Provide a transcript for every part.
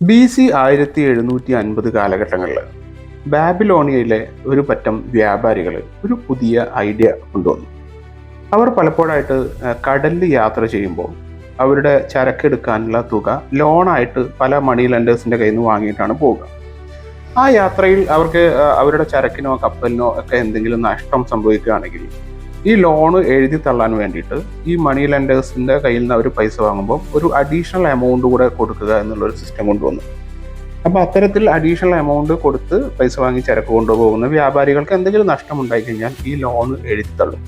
BC 1750 കാലഘട്ടങ്ങളിൽ ബാബിലോണിയയിലെ ഒരു പറ്റം വ്യാപാരികൾ ഒരു പുതിയ ഐഡിയ കൊണ്ടുവന്നു. അവർ പലപ്പോഴായിട്ട് കടലിൽ യാത്ര ചെയ്യുമ്പോൾ അവരുടെ ചരക്കെടുക്കാനുള്ള തുക ലോണായിട്ട് പല മണി ലെൻഡേഴ്സിൻ്റെ കയ്യിൽ നിന്ന് വാങ്ങിയിട്ടാണ് പോവുക. ആ യാത്രയിൽ അവർക്ക് അവരുടെ ചരക്കിനോ കപ്പലിനോ ഒക്കെ എന്തെങ്കിലും നഷ്ടം സംഭവിക്കുകയാണെങ്കിൽ ഈ ലോണ് എഴുതി തള്ളാൻ വേണ്ടിയിട്ട് ഈ മണി ലെൻഡേഴ്സിൻ്റെ കയ്യിൽ നിന്ന് അവർ പൈസ വാങ്ങുമ്പോൾ ഒരു അഡീഷണൽ എമൗണ്ട് കൂടെ കൊടുക്കുക എന്നുള്ളൊരു സിസ്റ്റം കൊണ്ടുവന്നു. അപ്പോൾ അത്തരത്തിൽ അഡീഷണൽ എമൗണ്ട് കൊടുത്ത് പൈസ വാങ്ങി ചരക്ക് കൊണ്ടുപോകുന്ന വ്യാപാരികൾക്ക് എന്തെങ്കിലും നഷ്ടം ഉണ്ടായി കഴിഞ്ഞാൽ ഈ ലോൺ എഴുതി തള്ളും.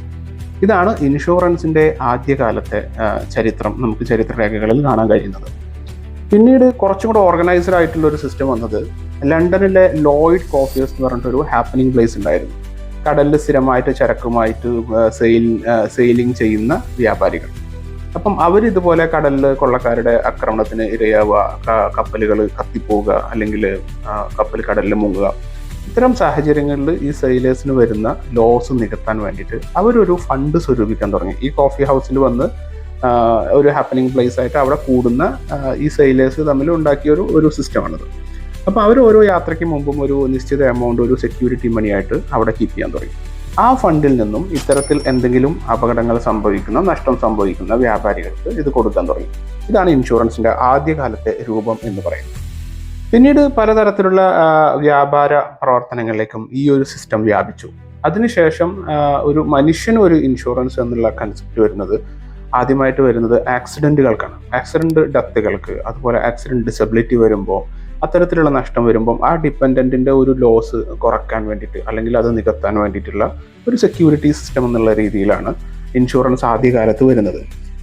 ഇതാണ് ഇൻഷുറൻസിൻ്റെ ആദ്യകാലത്തെ ചരിത്രം നമുക്ക് ചരിത്രരേഖകളിൽ കാണാൻ കഴിയുന്നത്. പിന്നീട് കുറച്ചും കൂടെ ഓർഗനൈസ്ഡ് ആയിട്ടുള്ള ഒരു സിസ്റ്റം വന്നത് ലണ്ടനിലെ ലോയിഡ് കോഫിയേഴ്സ് എന്ന് പറഞ്ഞിട്ടൊരു ഹാപ്പനിങ് പ്ലേസ് ഉണ്ടായിരുന്നു. കടലിൽ സ്ഥിരമായിട്ട് ചരക്കുമായിട്ട് സെയിലിംഗ് ചെയ്യുന്ന വ്യാപാരികൾ. അപ്പം അവരിതുപോലെ കടലിൽ കൊള്ളക്കാരുടെ ആക്രമണത്തിന് ഇരയാവുക, കപ്പലുകൾ കത്തിപ്പോവുക, അല്ലെങ്കിൽ കപ്പൽ കടലിൽ മുങ്ങുക. ഇത്തരം സാഹചര്യങ്ങളിൽ ഈ സെയിലേഴ്സിന് വരുന്ന ലോസ് നികത്താൻ വേണ്ടിയിട്ട് അവരൊരു ഫണ്ട് സ്വരൂപിക്കാൻ തുടങ്ങി. ഈ കോഫി ഹൗസിൽ വന്ന് ഒരു ഹാപ്പനിങ് പ്ലേസ് ആയിട്ട് അവിടെ കൂടുന്ന ഈ സെയിലേഴ്സ് തമ്മിൽ ഉണ്ടാക്കിയ ഒരു സിസ്റ്റമാണിത്. അപ്പോൾ അവർ ഓരോ യാത്രയ്ക്ക് മുമ്പും ഒരു നിശ്ചിത എമൗണ്ട് ഒരു സെക്യൂരിറ്റി മണിയായിട്ട് അവിടെ കീപ്പ് ചെയ്യാൻ തുടങ്ങി. ആ ഫണ്ടിൽ നിന്നും ഇത്തരത്തിൽ എന്തെങ്കിലും അപകടങ്ങൾ സംഭവിക്കുന്ന, നഷ്ടം സംഭവിക്കുന്ന വ്യാപാരികൾക്ക് ഇത് കൊടുക്കാൻ തുടങ്ങി. ഇതാണ് ഇൻഷുറൻസിൻ്റെ ആദ്യകാലത്തെ രൂപം എന്ന് പറയുന്നത്. പിന്നീട് പലതരത്തിലുള്ള വ്യാപാര പ്രവർത്തനങ്ങളിലേക്കും ഈ ഒരു സിസ്റ്റം വ്യാപിച്ചു. അതിനുശേഷം ഒരു മനുഷ്യന് ഒരു ഇൻഷുറൻസ് എന്നുള്ള കൺസെപ്റ്റ് വരുന്നത് ആദ്യമായിട്ട് വരുന്നത് ആക്സിഡൻറ്റുകൾക്കാണ്. ആക്സിഡൻറ്റ് ഡെത്തുകൾക്ക്, അതുപോലെ ആക്സിഡൻറ്റ് ഡിസബിലിറ്റി വരുമ്പോൾ, അത്തരത്തിലുള്ള നഷ്ടം വരുമ്പം ആ ഡിപ്പെൻഡൻറ്റിൻ്റെ ഒരു ലോസ് കുറയ്ക്കാൻ വേണ്ടിയിട്ട് അല്ലെങ്കിൽ അത് നികത്താൻ വേണ്ടിയിട്ടുള്ള ഒരു സെക്യൂരിറ്റി സിസ്റ്റം എന്നുള്ള രീതിയിലാണ് ഇൻഷുറൻസ് ആദ്യകാലത്ത് വരുന്നത്.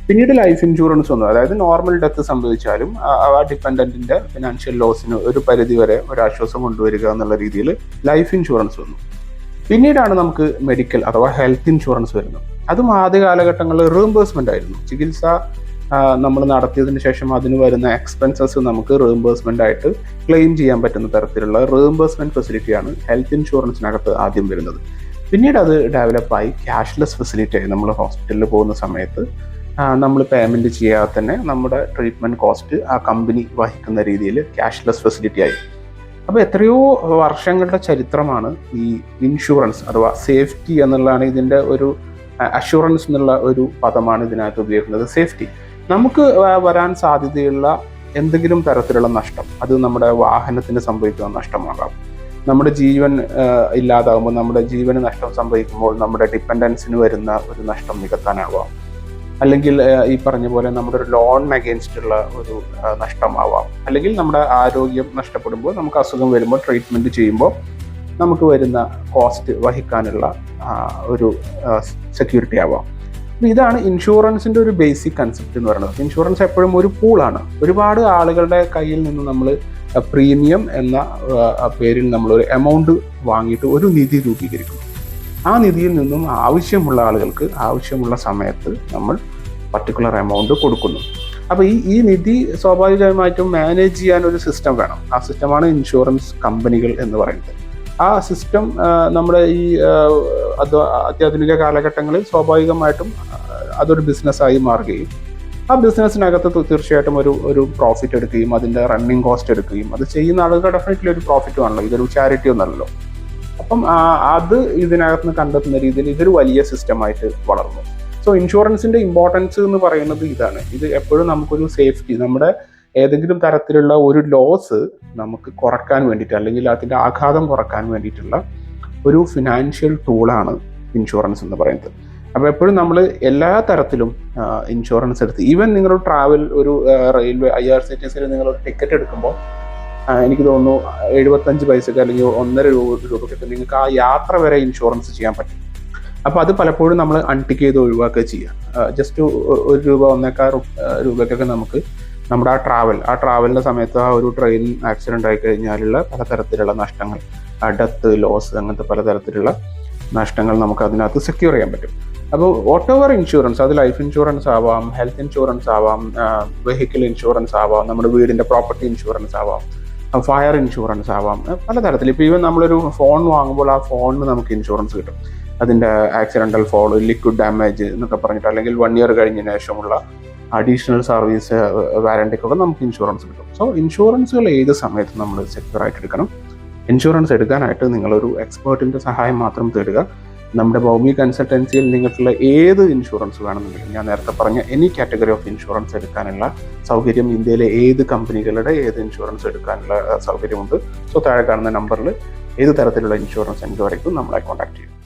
പിന്നീട് ലൈഫ് ഇൻഷുറൻസ് വന്നു. അതായത് നോർമൽ ഡെത്ത് സംഭവിച്ചാലും ആ ഡിപ്പെൻഡൻറ്റിൻ്റെ ഫിനാൻഷ്യൽ ലോസിന് ഒരു പരിധിവരെ ഒരാശ്വാസം കൊണ്ടുവരിക എന്നുള്ള രീതിയിൽ ലൈഫ് ഇൻഷുറൻസ് വന്നു. പിന്നീടാണ് നമുക്ക് മെഡിക്കൽ അഥവാ ഹെൽത്ത് ഇൻഷുറൻസ് വരുന്നത്. അതും ആദ്യ കാലഘട്ടങ്ങളിൽ റീംബേഴ്സ്മെൻ്റ് ആയിരുന്നു. ചികിത്സ നമ്മൾ നടത്തിയതിന് ശേഷം അതിന് വരുന്ന എക്സ്പെൻസസ് നമുക്ക് റീംബേഴ്സ്മെൻ്റ് ആയിട്ട് ക്ലെയിം ചെയ്യാൻ പറ്റുന്ന തരത്തിലുള്ള റീംബേഴ്സ്മെൻറ്റ് ഫെസിലിറ്റിയാണ് ഹെൽത്ത് ഇൻഷുറൻസിനകത്ത് ആദ്യം വരുന്നത്. പിന്നീട് അത് ഡെവലപ്പായി ക്യാഷ്ലെസ് ഫെസിലിറ്റി ആയി. നമ്മൾ ഹോസ്പിറ്റലിൽ പോകുന്ന സമയത്ത് നമ്മൾ പേയ്മെൻറ്റ് ചെയ്യാതെ തന്നെ നമ്മുടെ ട്രീറ്റ്മെൻറ്റ് കോസ്റ്റ് ആ കമ്പനി വഹിക്കുന്ന രീതിയിൽ ക്യാഷ്ലെസ് ഫെസിലിറ്റി ആയി. അപ്പോൾ എത്രയോ വർഷങ്ങളുടെ ചരിത്രമാണ് ഈ ഇൻഷുറൻസ് അഥവാ സേഫ്റ്റി എന്നുള്ളതാണ് ഇതിൻ്റെ ഒരു അഷുറൻസ് എന്നുള്ള ഒരു പദമാണ് ഇതിനകത്ത് ഉപയോഗിക്കുന്നത്. സേഫ്റ്റി, നമുക്ക് വരാൻ സാധ്യതയുള്ള എന്തെങ്കിലും തരത്തിലുള്ള നഷ്ടം, അത് നമ്മുടെ വാഹനത്തിന് സംഭവിക്കുന്ന നഷ്ടമാകാം, നമ്മുടെ ജീവൻ ഇല്ലാതാകുമ്പോൾ, നമ്മുടെ ജീവന് നഷ്ടം സംഭവിക്കുമ്പോൾ നമ്മുടെ ഡിപ്പെൻഡൻസിന് വരുന്ന ഒരു നഷ്ടം നികത്താനാവാം, അല്ലെങ്കിൽ ഈ പറഞ്ഞ പോലെ നമ്മുടെ ഒരു ലോൺ അഗെയിൻസ്റ്റുള്ള ഒരു നഷ്ടമാവാം, അല്ലെങ്കിൽ നമ്മുടെ ആരോഗ്യം നഷ്ടപ്പെടുമ്പോൾ, നമുക്ക് അസുഖം വരുമ്പോൾ ട്രീറ്റ്മെൻറ്റ് ചെയ്യുമ്പോൾ നമുക്ക് വരുന്ന കോസ്റ്റ് വഹിക്കാനുള്ള ഒരു സെക്യൂരിറ്റി ആവാം. ഇതാണ് ഇൻഷുറൻസിൻ്റെ ഒരു ബേസിക് കൺസെപ്റ്റ് എന്ന് പറയുന്നത്. ഇൻഷുറൻസ് എപ്പോഴും ഒരു പൂളാണ്. ഒരുപാട് ആളുകളുടെ കയ്യിൽ നിന്ന് നമ്മൾ പ്രീമിയം എന്ന പേരിൽ നമ്മളൊരു എമൗണ്ട് വാങ്ങിയിട്ട് ഒരു നിധി രൂപീകരിക്കുന്നു. ആ നിധിയിൽ നിന്നും ആവശ്യമുള്ള ആളുകൾക്ക് ആവശ്യമുള്ള സമയത്ത് നമ്മൾ പർട്ടിക്കുലർ എമൗണ്ട് കൊടുക്കുന്നു. അപ്പോൾ ഈ നിധി സ്വാഭാവികമായിട്ടും മാനേജ് ചെയ്യാൻ ഒരു സിസ്റ്റം വേണം. ആ സിസ്റ്റമാണ് ഇൻഷുറൻസ് കമ്പനികൾ എന്ന് പറയുന്നത്. ആ സിസ്റ്റം നമ്മുടെ ഈ അത്യാധുനിക കാലഘട്ടങ്ങളിൽ സ്വാഭാവികമായിട്ടും അതൊരു ബിസിനസ്സായി മാറുകയും ആ ബിസിനസ്സിനകത്ത് തീർച്ചയായിട്ടും ഒരു പ്രോഫിറ്റ് എടുക്കുകയും അതിൻ്റെ റണ്ണിങ് കോസ്റ്റ് എടുക്കുകയും അത് ചെയ്യുന്ന ആളുകൾ ഡെഫിനറ്റ്ലി ഒരു പ്രോഫിറ്റും ആണല്ലോ, ഇതൊരു ചാരിറ്റി ഒന്നല്ലല്ലോ. അപ്പം അത് ഇതിനകത്ത് നിന്ന് കണ്ടെത്തുന്ന രീതിയിൽ ഇതൊരു വലിയ സിസ്റ്റമായിട്ട് വളർന്നു. സോ ഇൻഷുറൻസിൻ്റെ ഇമ്പോർട്ടൻസ് എന്ന് പറയുന്നത് ഇതാണ്. ഇത് എപ്പോഴും നമുക്കൊരു സേഫ്റ്റി, നമ്മുടെ ഏതെങ്കിലും തരത്തിലുള്ള ഒരു ലോസ് നമുക്ക് കുറയ്ക്കാൻ വേണ്ടിയിട്ട് അല്ലെങ്കിൽ അതിൻ്റെ ആഘാതം കുറയ്ക്കാൻ വേണ്ടിയിട്ടുള്ള ഒരു ഫിനാൻഷ്യൽ ടൂളാണ് ഇൻഷുറൻസ് എന്ന് പറയുന്നത്. അപ്പോൾ എപ്പോഴും നമ്മൾ എല്ലാ തരത്തിലും ഇൻഷുറൻസ് എടുത്ത്, ഈവൻ നിങ്ങളൊരു ട്രാവൽ, ഒരു റെയിൽവേ IRCTC നിങ്ങളൊരു ടിക്കറ്റ് എടുക്കുമ്പോൾ എനിക്ക് തോന്നുന്നു 75 പൈസക്ക് അല്ലെങ്കിൽ 1.5 രൂപയ്ക്ക് നിങ്ങൾക്ക് ആ യാത്ര വരെ ഇൻഷുറൻസ് ചെയ്യാൻ പറ്റും. അപ്പോൾ അത് പലപ്പോഴും നമ്മൾ അൺടിക്ക് ചെയ്ത് ഒഴിവാക്കുക ചെയ്യുക. ജസ്റ്റ് 1 രൂപ 1.25 രൂപയ്ക്കൊക്കെ നമുക്ക് നമ്മുടെ ആ ട്രാവലിൻ്റെ സമയത്ത് ആ ഒരു ട്രെയിൻ ആക്സിഡൻ്റ് ആയി കഴിഞ്ഞാലുള്ള പലതരത്തിലുള്ള നഷ്ടങ്ങൾ, ഡെത്ത്, ലോസ്, അങ്ങനത്തെ പലതരത്തിലുള്ള നഷ്ടങ്ങൾ നമുക്ക് അതിനകത്ത് സെക്യൂർ ചെയ്യാൻ പറ്റും. അപ്പോൾ വാട്ട് എവർ ഇൻഷുറൻസ്, അത് ലൈഫ് ഇൻഷുറൻസ് ആവാം, ഹെൽത്ത് ഇൻഷുറൻസ് ആവാം, വെഹിക്കിൾ ഇൻഷുറൻസ് ആവാം, നമ്മുടെ വീടിൻ്റെ പ്രോപ്പർട്ടി ഇൻഷുറൻസ് ആവാം, ഫയർ ഇൻഷുറൻസ് ആവാം, പലതരത്തിൽ. ഇപ്പോൾ ഈവൻ നമ്മളൊരു ഫോൺ വാങ്ങുമ്പോൾ ആ ഫോണിന് നമുക്ക് ഇൻഷുറൻസ് കിട്ടും. അതിൻ്റെ ആക്സിഡൻ്റൽ ഫോൾ, ലിക്വിഡ് ഡാമേജ് എന്നൊക്കെ പറഞ്ഞിട്ട്, അല്ലെങ്കിൽ 1 ഇയർ കഴിഞ്ഞതിന് ശേഷമുള്ള അഡീഷണൽ സർവീസ് വാറണ്ടിക്കൊക്കെ നമുക്ക് ഇൻഷുറൻസ് കിട്ടും. സോ ഇൻഷുറൻസുകൾ ഏത് സമയത്തും നമ്മൾ സെക്യൂർ ആയിട്ട് എടുക്കണം. ഇൻഷുറൻസ് എടുക്കാനായിട്ട് നിങ്ങളൊരു എക്സ്പേർട്ടിൻ്റെ സഹായം മാത്രം തേടുക. നമ്മുടെ ഭൗമി കൺസൾട്ടൻസിയിൽ നിങ്ങൾക്കുള്ള ഏത് ഇൻഷുറൻസ് വേണമെന്നുണ്ടെങ്കിലും, ഞാൻ നേരത്തെ പറഞ്ഞ എനി കാറ്റഗറി ഓഫ് ഇൻഷുറൻസ് എടുക്കാനുള്ള സൗകര്യം ഇന്ത്യയിലെ ഏത് കമ്പനികളുടെ ഏത് ഇൻഷുറൻസ് എടുക്കാനുള്ള സൗകര്യമുണ്ട്. സോ താഴെ കാണുന്ന നമ്പറിൽ ഏത് തരത്തിലുള്ള ഇൻഷുറൻസ് എൻക്വയറിക്കും നമ്മളെ കോൺടാക്ട് ചെയ്യും.